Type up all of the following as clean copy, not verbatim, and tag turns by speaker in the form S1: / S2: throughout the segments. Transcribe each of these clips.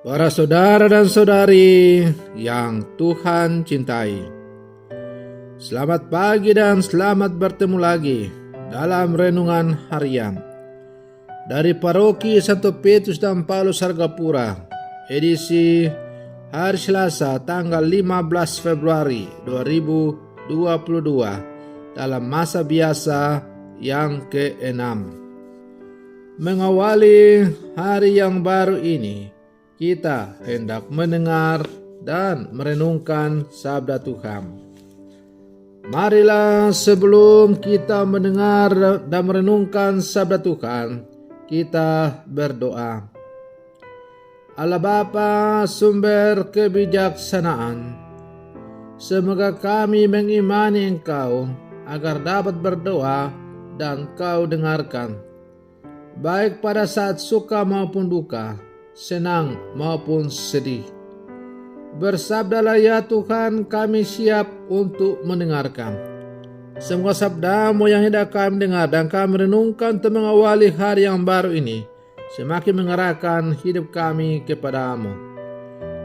S1: Para saudara dan saudari yang Tuhan cintai, selamat pagi dan selamat bertemu lagi dalam renungan harian dari Paroki Santo Petrus dan Paulus Hargapura, edisi hari Selasa tanggal 15 Februari 2022 dalam masa biasa yang ke-6. Mengawali hari yang baru ini, kita hendak mendengar dan merenungkan sabda Tuhan. Marilah sebelum kita mendengar dan merenungkan sabda Tuhan, kita berdoa. Allah Bapa, sumber kebijaksanaan, semoga kami mengimani Engkau agar dapat berdoa dan Kau dengarkan, baik pada saat suka maupun duka, senang maupun sedih. Bersabdalah ya Tuhan, kami siap untuk mendengarkan. Semoga sabda-Mu yang hendak kami dengar dan kami renungkan untuk mengawali hari yang baru ini semakin mengarahkan hidup kami kepada-Mu.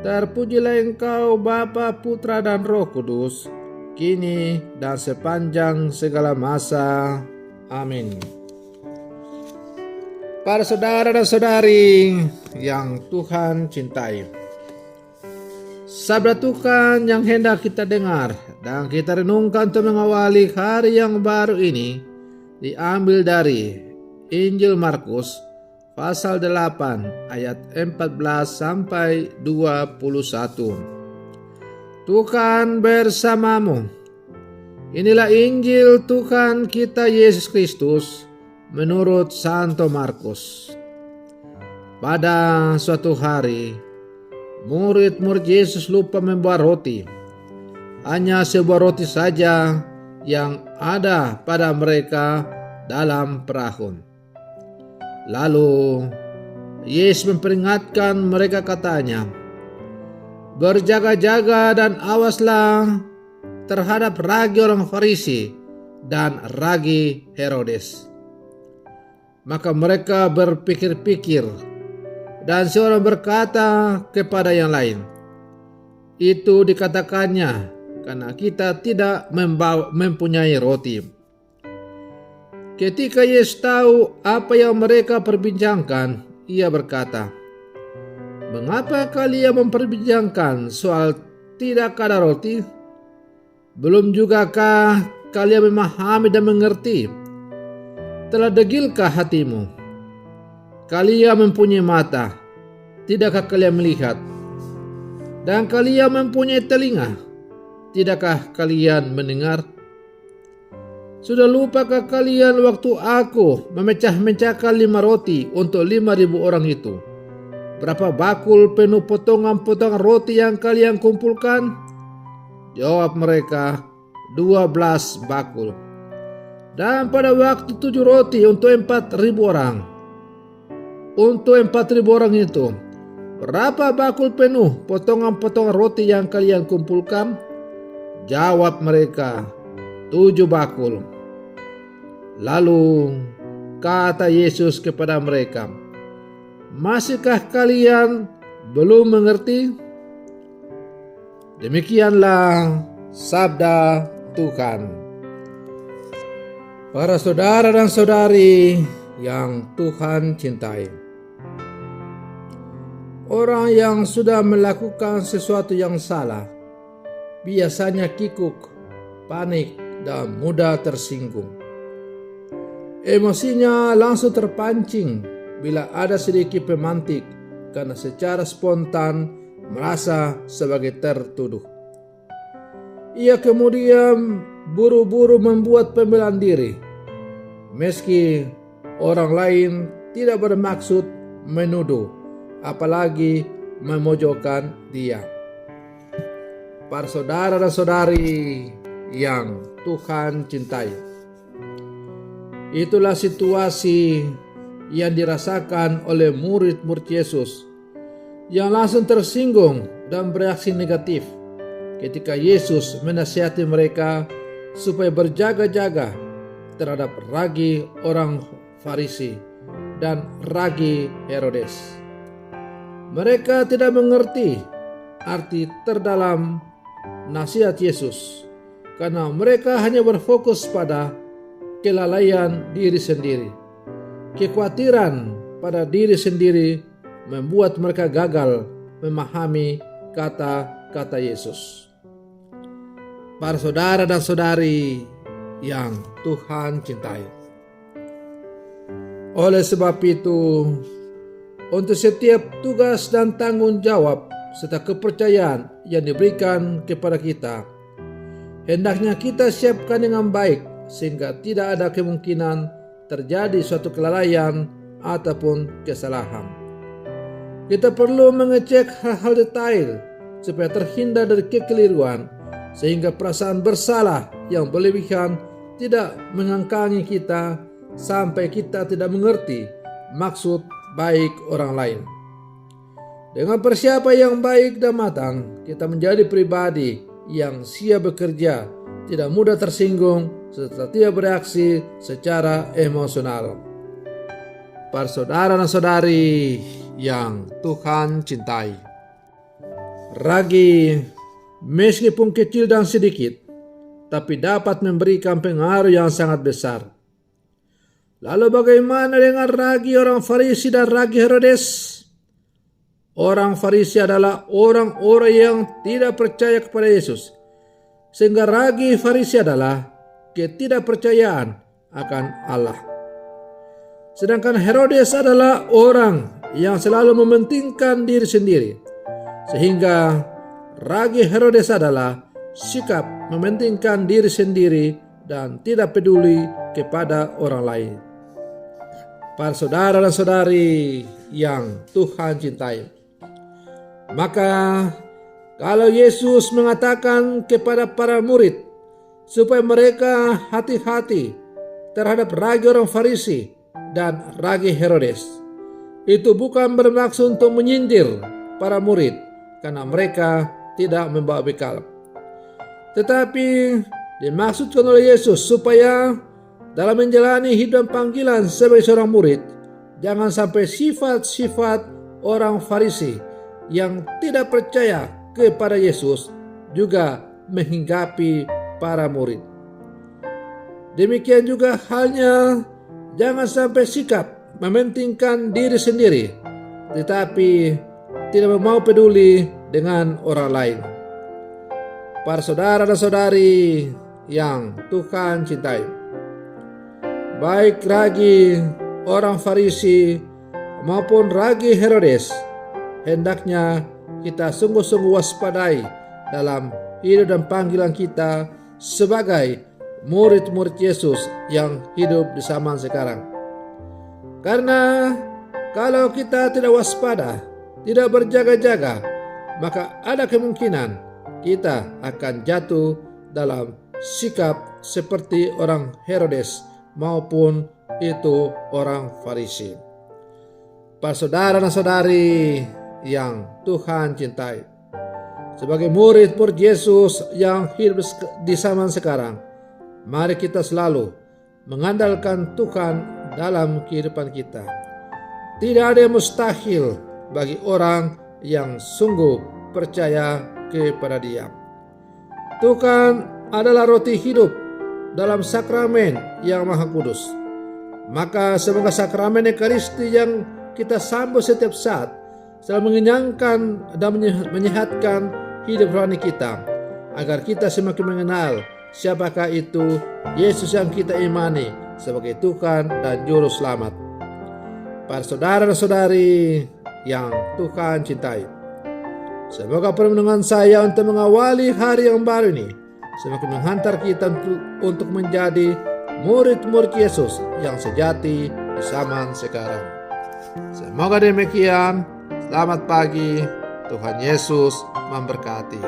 S1: Terpujilah Engkau Bapa, Putra dan Roh Kudus, kini dan sepanjang segala masa. Amin. Para saudara dan saudari yang Tuhan cintai, sabda Tuhan yang hendak kita dengar dan kita renungkan untuk mengawali hari yang baru ini diambil dari Injil Markus pasal 8 ayat 14 sampai 21. Tuhan bersamamu. Inilah Injil Tuhan kita Yesus Kristus menurut Santo Markus. Pada suatu hari, murid-murid Yesus lupa membawa roti. Hanya sebuah roti saja yang ada pada mereka dalam perahu. Lalu Yesus memperingatkan mereka, katanya, "Berjaga-jaga dan awaslah terhadap ragi orang Farisi dan ragi Herodes." Maka mereka berpikir-pikir, dan seorang berkata kepada yang lain, "Itu dikatakannya karena kita tidak mempunyai roti." Ketika Yesus tahu apa yang mereka perbincangkan, ia berkata, "Mengapa kalian memperbincangkan soal tidak ada roti? Belum jugakah kalian memahami dan mengerti? Telah degilkah hatimu? Kalian mempunyai mata, tidakkah kalian melihat? Dan kalian mempunyai telinga, tidakkah kalian mendengar? Sudah lupakah kalian waktu aku memecah-mecahkan 5 roti untuk 5.000 orang itu? Berapa bakul penuh potongan-potongan roti yang kalian kumpulkan?" Jawab mereka, 12 bakul. "Dan pada waktu 7 roti untuk 4.000 orang. Untuk 4.000 orang itu, berapa bakul penuh potongan-potongan roti yang kalian kumpulkan?" Jawab mereka, 7 bakul. Lalu kata Yesus kepada mereka, "Masihkah kalian belum mengerti?" Demikianlah sabda Tuhan. Para saudara dan saudari yang Tuhan cintai, orang yang sudah melakukan sesuatu yang salah biasanya kikuk, panik, dan mudah tersinggung. Emosinya langsung terpancing bila ada sedikit pemantik karena secara spontan merasa sebagai tertuduh. Ia kemudian buru-buru membuat pembelaan diri, meski orang lain tidak bermaksud menuduh, apalagi memojokkan dia. Para saudara dan saudari yang Tuhan cintai, itulah situasi yang dirasakan oleh murid-murid Yesus yang langsung tersinggung dan bereaksi negatif ketika Yesus menasihati mereka supaya berjaga-jaga terhadap ragi orang Farisi dan ragi Herodes. Mereka tidak mengerti arti terdalam nasihat Yesus karena mereka hanya berfokus pada kelalaian diri sendiri. Kekhawatiran pada diri sendiri membuat mereka gagal memahami kata-kata Yesus. Para saudara dan saudari yang Tuhan cintai, oleh sebab itu, untuk setiap tugas dan tanggung jawab serta kepercayaan yang diberikan kepada kita, hendaknya kita siapkan dengan baik sehingga tidak ada kemungkinan terjadi suatu kelalaian ataupun kesalahan. Kita perlu mengecek hal-hal detail supaya terhindar dari kekeliruan, sehingga perasaan bersalah yang berlebihan tidak mengangkangi kita sampai kita tidak mengerti maksud baik orang lain. Dengan persiapan yang baik dan matang, kita menjadi pribadi yang siap bekerja, tidak mudah tersinggung, serta tidak bereaksi secara emosional. Para saudara dan saudari yang Tuhan cintai, ragi meskipun kecil dan sedikit, tapi dapat memberikan pengaruh yang sangat besar. Lalu bagaimana dengan ragi orang Farisi dan ragi Herodes? Orang Farisi adalah orang-orang yang tidak percaya kepada Yesus, sehingga ragi Farisi adalah ketidakpercayaan akan Allah. Sedangkan Herodes adalah orang yang selalu mementingkan diri sendiri, sehingga ragi Herodes adalah sikap mementingkan diri sendiri dan tidak peduli kepada orang lain. Para saudara dan saudari yang Tuhan cintai, maka kalau Yesus mengatakan kepada para murid supaya mereka hati-hati terhadap ragi orang Farisi dan ragi Herodes, itu bukan bermaksud untuk menyindir para murid karena mereka tidak membawa bekal, tetapi dimaksudkan oleh Yesus supaya dalam menjalani hidup panggilan sebagai seorang murid, jangan sampai sifat-sifat orang Farisi yang tidak percaya kepada Yesus juga menghinggapi para murid. Demikian juga halnya, jangan sampai sikap mementingkan diri sendiri, tetapi tidak mau peduli dengan orang lain. Para saudara dan saudari yang Tuhan cintai, baik ragi orang Farisi maupun ragi Herodes, hendaknya kita sungguh-sungguh waspadai dalam hidup dan panggilan kita sebagai murid-murid Yesus yang hidup di zaman sekarang. Karena kalau kita tidak waspada, tidak berjaga-jaga, maka ada kemungkinan kita akan jatuh dalam sikap seperti orang Herodes maupun itu orang Farisi. Para saudara dan saudari yang Tuhan cintai, sebagai murid-murid Yesus yang hidup di zaman sekarang, mari kita selalu mengandalkan Tuhan dalam kehidupan kita. Tidak ada yang mustahil bagi orang yang sungguh percaya kepada Dia. Tuhan adalah roti hidup dalam sakramen yang maha kudus. Maka semoga sakramen Ekaristi yang kita sambut setiap saat selalu mengenyangkan dan menyehatkan hidup rohani kita, agar kita semakin mengenal siapakah itu Yesus yang kita imani sebagai Tuhan dan Juru Selamat. Para saudara dan saudari yang Tuhan cintai, semoga permenungan saya untuk mengawali hari yang baru ini semakin menghantar kita untuk menjadi murid-murid Yesus yang sejati di zaman sekarang. Semoga demikian. Selamat pagi. Tuhan Yesus memberkati.